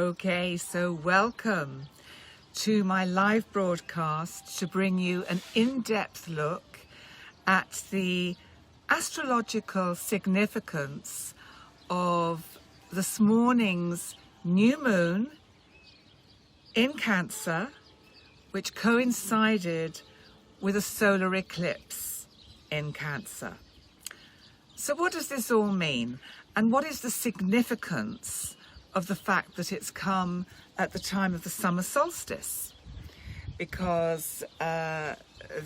Okay, so welcome to my live broadcast to bring you an in-depth look at the astrological significance of this morning's new moon in Cancer, which coincided with a solar eclipse in Cancer. So what does this all mean? And what is the significance of the fact that it's come at the time of the summer solstice? Because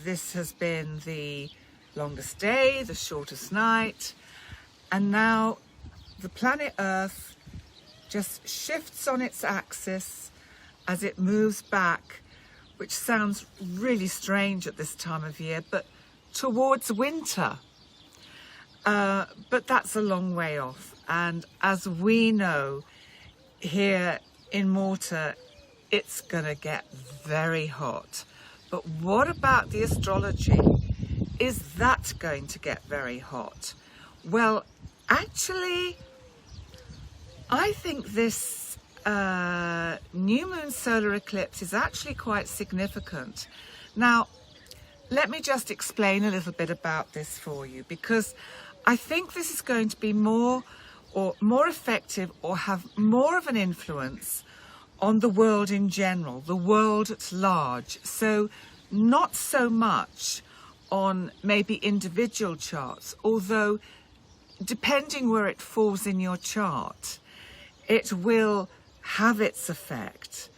this has been the longest day, the shortest night, and now the planet Earth just shifts on its axis as it moves back, which sounds really strange at this time of year, but towards winter. But that's a long way off. And as we know, here in Malta, it's gonna get very hot. But what about the astrology? Is that going to get very hot? Well, actually, I think this new moon solar eclipse is actually quite significant. Now, let me just explain a little bit about this for you, because I think this is going to be more effective or have more of an influence on the world in general, the world at large. So not so much on maybe individual charts, although depending where it falls in your chart, it will have its effect.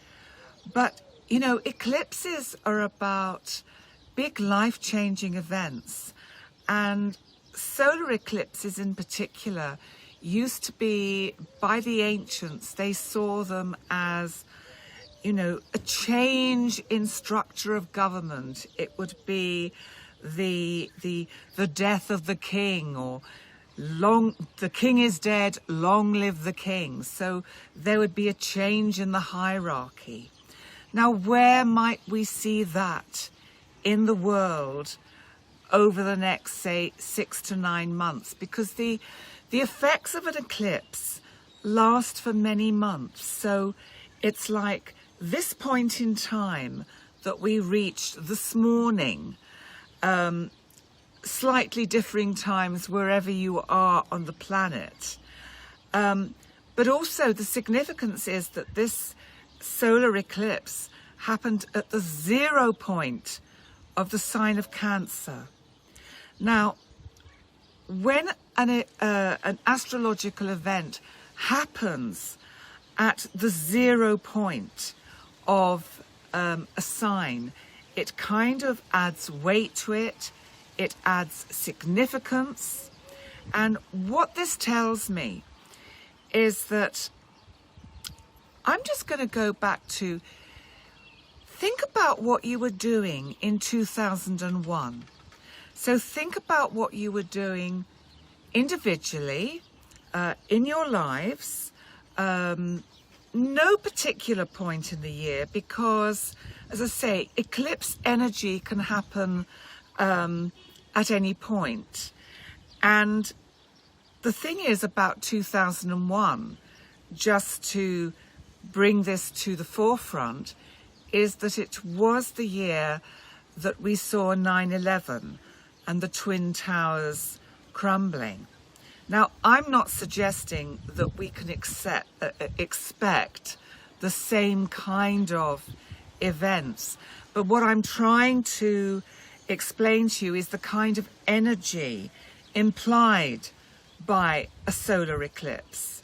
But, you know, eclipses are about big life-changing events, and solar eclipses in particular used to be, by the ancients, they saw them as, you know, a change in structure of government. It would be the death of the king, or the king is dead, long live the king. So there would be a change in the hierarchy. Now, where might we see that in the world over the next, say, 6 to 9 months? Because the effects of an eclipse last for many months. So it's like this point in time that we reached this morning, slightly differing times wherever you are on the planet. But also the significance is that this solar eclipse happened at the 0 point of the sign of Cancer. Now, when an astrological event happens at the 0 point of a sign, it kind of adds weight to it, it adds significance. And what this tells me is that I'm just going to go back to think about what you were doing in 2001. So think about what you were doing individually in your lives, no particular point in the year, because, as I say, eclipse energy can happen at any point. And the thing is about 2001, just to bring this to the forefront, is that it was the year that we saw 9/11 and the Twin Towers crumbling. Now, I'm not suggesting that we can expect the same kind of events, but what I'm trying to explain to you is the kind of energy implied by a solar eclipse.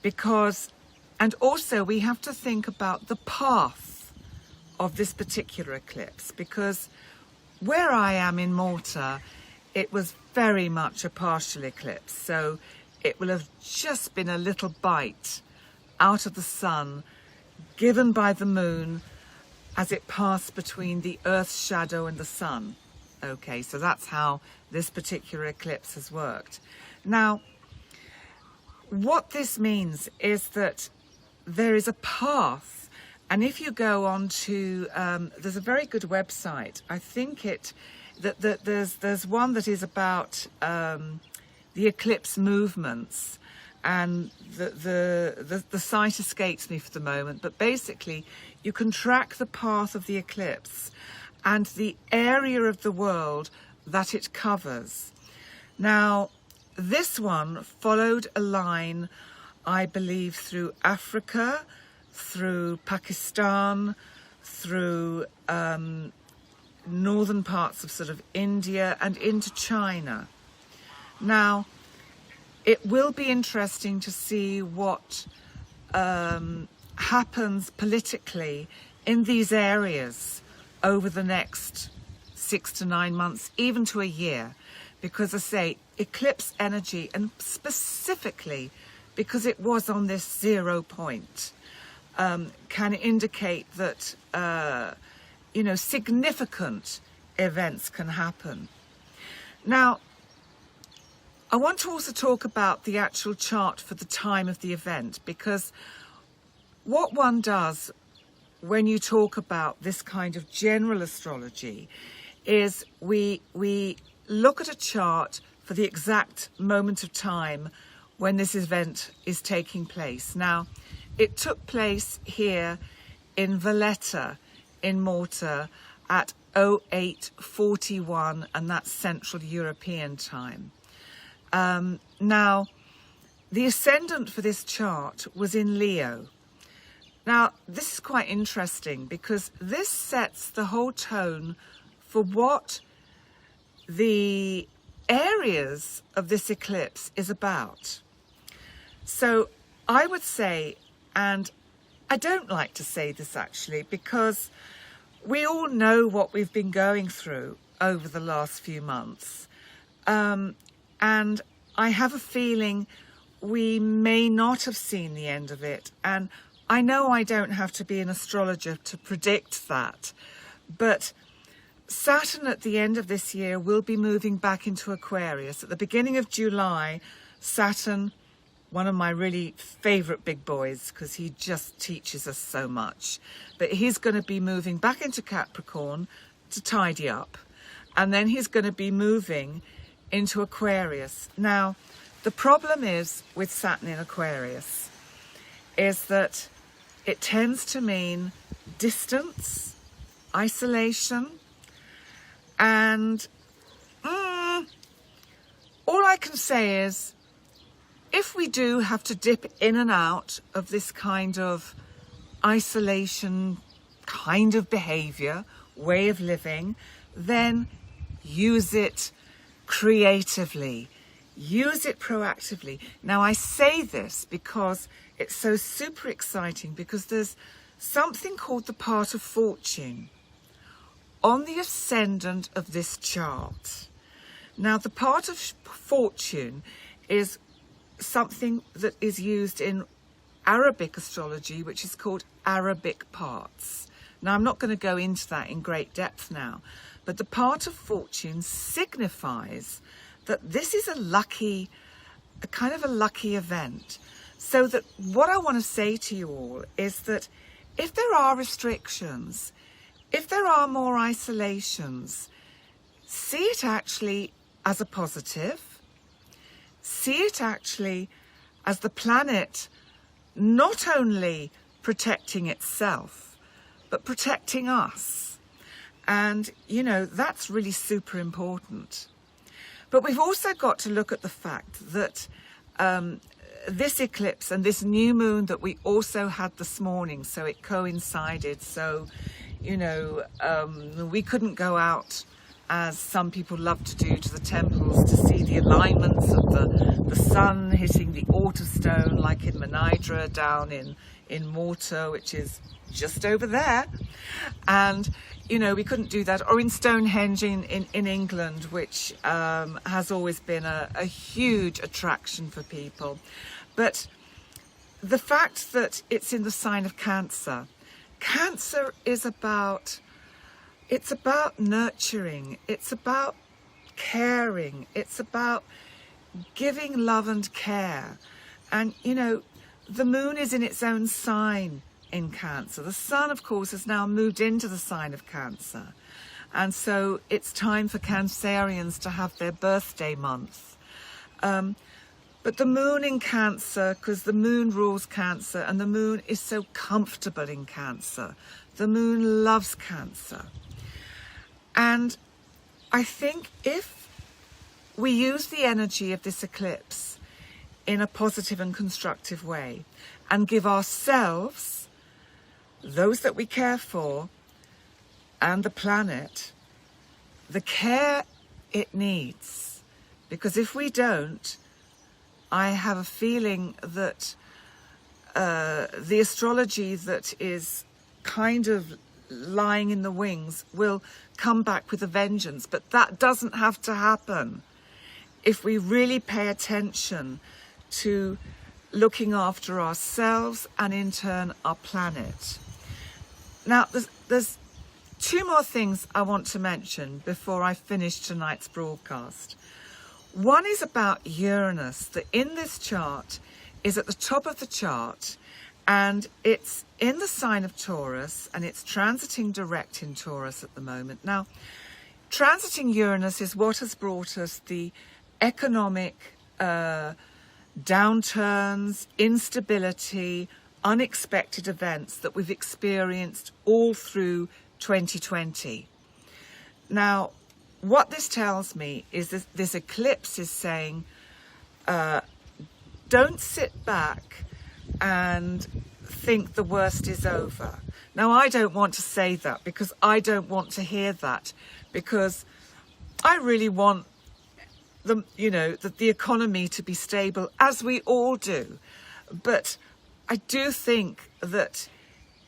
Because, and also we have to think about the path of this particular eclipse, because where I am in Malta, it was very much a partial eclipse, so it will have just been a little bite out of the sun given by the moon as it passed between the Earth's shadow and the sun. Okay, so that's how this particular eclipse has worked. Now, what this means is that there is a path. And if you go on to, there's a very good website. I think there's one that is about the eclipse movements, and the site escapes me for the moment, but basically you can track the path of the eclipse and the area of the world that it covers. Now, this one followed a line, I believe, through Africa, through Pakistan, through northern parts of sort of India and into China. Now, it will be interesting to see what happens politically in these areas over the next 6 to 9 months, even to a year, because I say eclipse energy, and specifically because it was on this 0 point, can indicate that you know, significant events can happen. Now, I want to also talk about the actual chart for the time of the event, because what one does when you talk about this kind of general astrology is we look at a chart for the exact moment of time when this event is taking place. Now, it took place here in Valletta in Malta at 08:41, and that's Central European time. Now, the ascendant for this chart was in Leo. Now, this is quite interesting because this sets the whole tone for what the areas of this eclipse is about. So I would say, and I don't like to say this actually, because we all know what we've been going through over the last few months. And I have a feeling we may not have seen the end of it. And I know I don't have to be an astrologer to predict that, but Saturn at the end of this year will be moving back into Aquarius. At the beginning of July, Saturn, one of my really favourite big boys, because he just teaches us so much, but he's going to be moving back into Capricorn to tidy up. And then he's going to be moving into Aquarius. Now, the problem is with Saturn in Aquarius is that it tends to mean distance, isolation, and all I can say is, if we do have to dip in and out of this kind of isolation kind of behavior, way of living, then use it creatively, use it proactively. Now, I say this because it's so super exciting, because there's something called the part of fortune on the ascendant of this chart. Now, the part of fortune is something that is used in Arabic astrology, which is called Arabic parts. Now, I'm not going to go into that in great depth now, but the part of fortune signifies that this is a kind of a lucky event. So that what I want to say to you all is that if there are restrictions, if there are more isolations, see it actually as a positive. See it actually as the planet not only protecting itself, but protecting us. And, you know, that's really super important. But we've also got to look at the fact that this eclipse and this new moon that we also had this morning, so it coincided. So, you know, we couldn't go out, as some people love to do, to the temples to see the alignments of the sun hitting the altar stone, like in Menidra down in Malta, which is just over there. And, you know, we couldn't do that. Or in Stonehenge in England, which has always been a huge attraction for people. But the fact that it's in the sign of Cancer, Cancer is about, it's about nurturing, it's about caring, it's about giving love and care. And, you know, the moon is in its own sign in Cancer. The sun, of course, has now moved into the sign of Cancer. And so it's time for Cancerians to have their birthday month. But But the moon in Cancer, because the moon rules Cancer, and the moon is so comfortable in Cancer. The moon loves Cancer. And I think if we use the energy of this eclipse in a positive and constructive way and give ourselves, those that we care for, and the planet, the care it needs, because if we don't, I have a feeling that the astrology that is kind of lying in the wings will come back with a vengeance. But that doesn't have to happen if we really pay attention to looking after ourselves and in turn our planet. Now, there's two more things I want to mention before I finish tonight's broadcast. One is about Uranus, that in this chart is at the top of the chart, and it's in the sign of Taurus, and it's transiting direct in Taurus at the moment. Now, transiting Uranus is what has brought us the economic downturns, instability, unexpected events that we've experienced all through 2020. Now, what this tells me is that this eclipse is saying, don't sit back and think the worst is over. Now, I don't want to say that, because I don't want to hear that, because I really want the economy to be stable, as we all do. But I do think that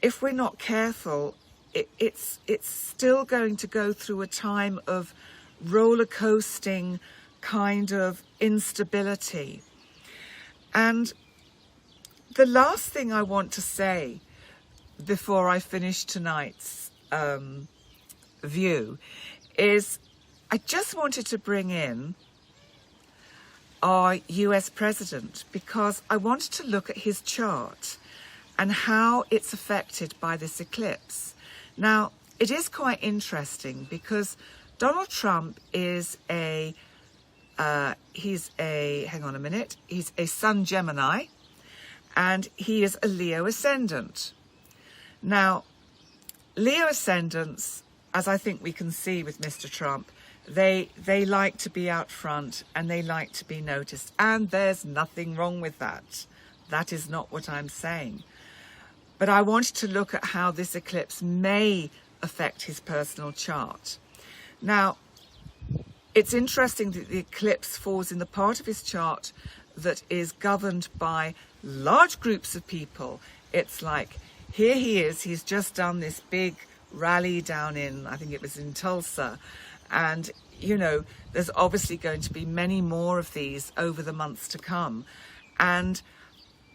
if we're not careful, it's still going to go through a time of roller coasting kind of instability. And the last thing I want to say before I finish tonight's view is I just wanted to bring in our US president, because I wanted to look at his chart and how it's affected by this eclipse. Now, it is quite interesting because Donald Trump is he's a Sun Gemini, and he is a Leo ascendant. Now, Leo ascendants, as I think we can see with Mr. Trump, they like to be out front and they like to be noticed. And there's nothing wrong with that. That is not what I'm saying. But I wanted to look at how this eclipse may affect his personal chart. Now, it's interesting that the eclipse falls in the part of his chart that is governed by large groups of people. It's like, here he is, he's just done this big rally down in, I think it was in Tulsa. And, you know, there's obviously going to be many more of these over the months to come. And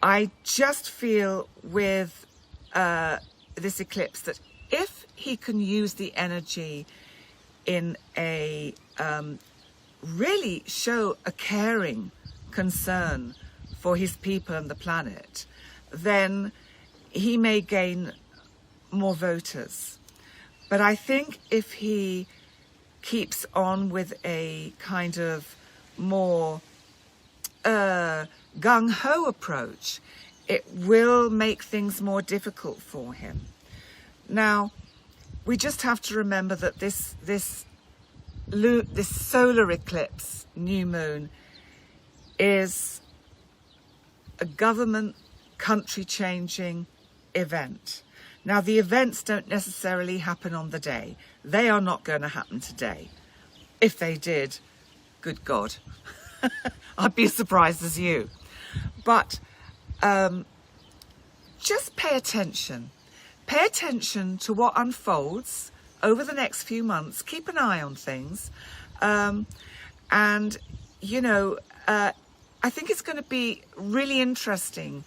I just feel with this eclipse that if he can use the energy in a really show a caring concern for his people and the planet, then he may gain more voters. But I think if he keeps on with a kind of more gung-ho approach, it will make things more difficult for him. Now, we just have to remember that this solar eclipse, new moon, is a government, country-changing event. Now, the events don't necessarily happen on the day. They are not going to happen today. If they did, good God, I'd be as surprised as you. But just pay attention. Pay attention to what unfolds over the next few months. Keep an eye on things. And, you know, I think it's going to be really interesting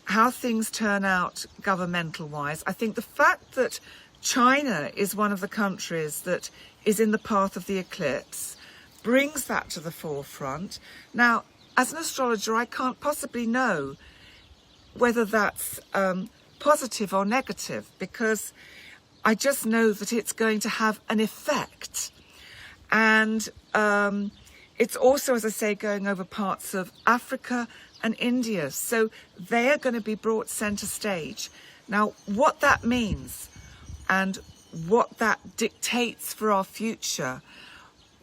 how things turn out governmental-wise. I think the fact that China is one of the countries that is in the path of the eclipse brings that to the forefront. Now, as an astrologer, I can't possibly know whether that's positive or negative, because I just know that it's going to have an effect. And it's also, as I say, going over parts of Africa and India. So they are going to be brought centre stage. Now, what that means and what that dictates for our future,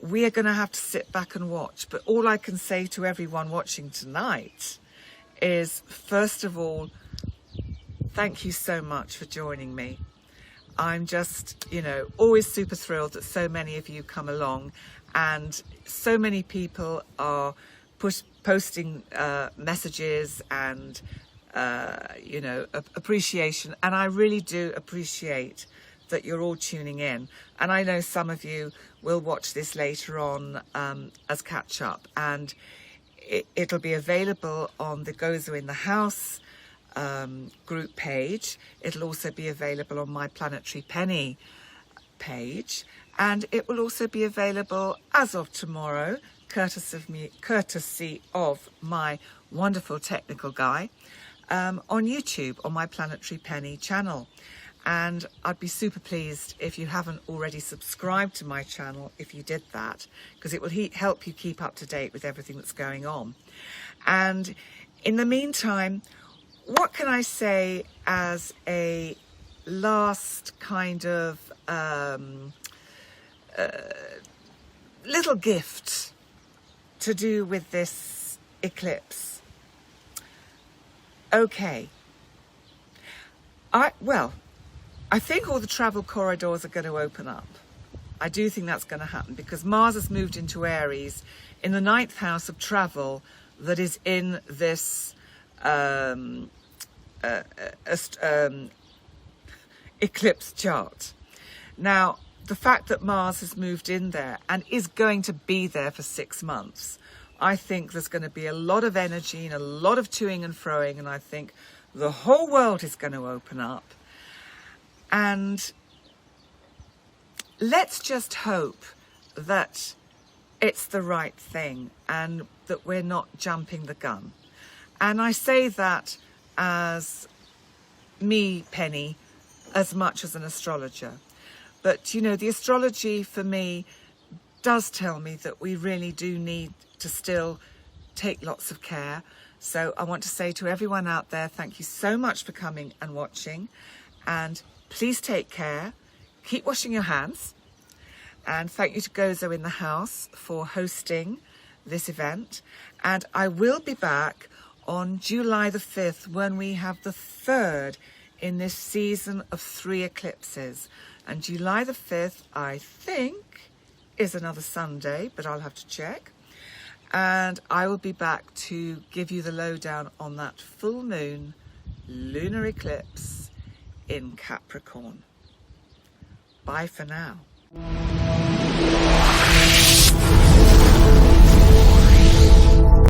we are going to have to sit back and watch. But all I can say to everyone watching tonight is, first of all, thank you so much for joining me. I'm just, you know, always super thrilled that so many of you come along, and so many people are posting messages and, you know, appreciation. And I really do appreciate that you're all tuning in. And I know some of you will watch this later on as catch up, and it'll be available on the Gozo in the House group page. It'll also be available on my Planetary Penny page, and it will also be available as of tomorrow, courtesy of my wonderful technical guy, on YouTube on my Planetary Penny channel. And I'd be super pleased if you haven't already subscribed to my channel, if you did that, because it will help you keep up to date with everything that's going on. And in the meantime, what can I say as a last kind of little gift to do with this eclipse? Okay. I think all the travel corridors are going to open up. I do think that's going to happen because Mars has moved into Aries in the 9th house of travel that is in this eclipse chart. Now, the fact that Mars has moved in there and is going to be there for 6 months, I think there's going to be a lot of energy and a lot of toing and froing, and I think the whole world is going to open up. And let's just hope that it's the right thing and that we're not jumping the gun. And I say that as me, Penny, as much as an astrologer. But, you know, the astrology for me does tell me that we really do need to still take lots of care. So I want to say to everyone out there, thank you so much for coming and watching. And please take care. Keep washing your hands. And thank you to Gozo in the House for hosting this event. And I will be back on July the 5th when we have the 3rd in this season of 3 eclipses. And July the 5th, I think, is another Sunday, but I'll have to check. And I will be back to give you the lowdown on that full moon lunar eclipse in Capricorn. Bye for now.